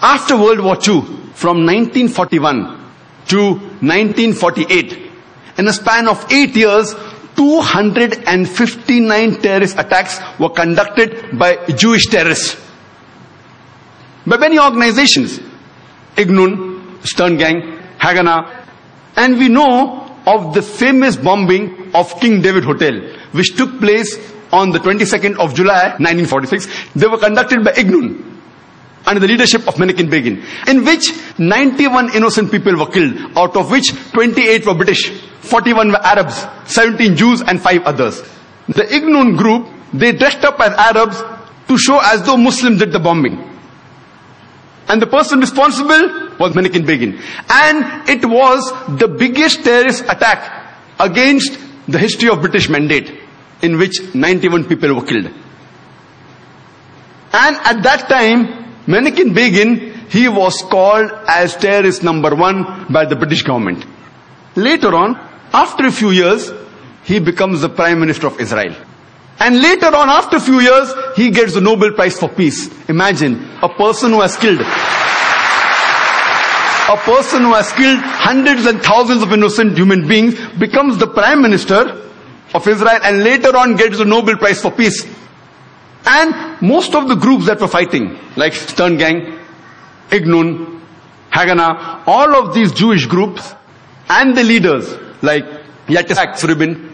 After World War II, from 1941 to 1948, in a span of 8 years, 259 terrorist attacks were conducted by Jewish terrorists. By many organizations, Ignun, Stern Gang, Haganah, and we know of the famous bombing of King David Hotel, which took place on the 22nd of July 1946. They were conducted by Ignun under the leadership of Menachem Begin, in which 91 innocent people were killed, out of which 28 were British, 41 were Arabs, 17 Jews and 5 others. The Ignun group, they dressed up as Arabs to show as though Muslims did the bombing. And the person responsible was Menachem Begin. And it was the biggest terrorist attack against the history of British Mandate, in which 91 people were killed. And at that time, Menachem Begin, he was called as terrorist number 1 by the British government. Later on, after a few years, he becomes the Prime Minister of Israel. And later on, after a few years, he gets the Nobel Prize for Peace. Imagine, a person who has killed hundreds and thousands of innocent human beings becomes the Prime Minister of Israel and later on gets the Nobel Prize for Peace. And most of the groups that were fighting, like Stern Gang, Ignun, Haganah, all of these Jewish groups and the leaders like Yitzhak Rabin,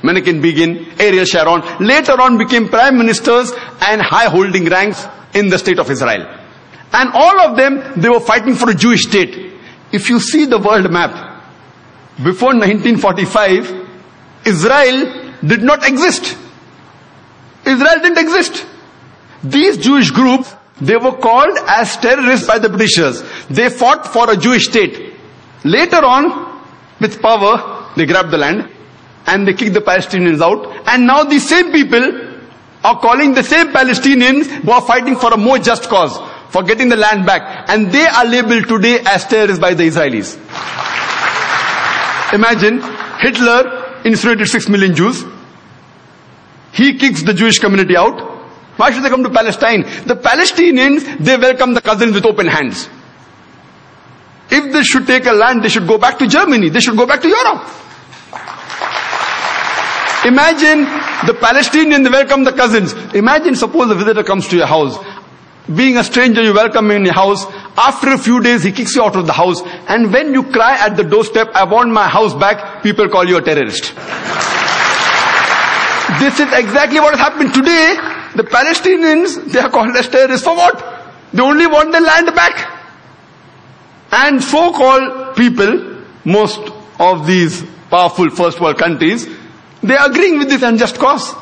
Menachem Begin, Ariel Sharon, later on became prime ministers and high-holding ranks in the state of Israel. And all of them, they were fighting for a Jewish state. If you see the world map, before 1945, Israel did not exist. Israel didn't exist. These Jewish groups, they were called as terrorists by the Britishers. They fought for a Jewish state. Later on, with power, they grabbed the land and they kicked the Palestinians out. And now these same people are calling the same Palestinians who are fighting for a more just cause, for getting the land back. And they are labeled today as terrorists by the Israelis. Imagine, Hitler incinerated 6 million Jews. He kicks the Jewish community out. Why should they come to Palestine? The Palestinians, they welcome the cousins with open hands. If they should take a land, they should go back to Germany. They should go back to Europe. Imagine the Palestinians, they welcome the cousins. Imagine, suppose a visitor comes to your house. Being a stranger, you welcome him in your house. After a few days, he kicks you out of the house. And when you cry at the doorstep, I want my house back, people call you a terrorist. This is exactly what has happened today. The Palestinians, they are called as terrorists for what? They only want their land back. And so-called people, most of these powerful first world countries, they are agreeing with this unjust cause.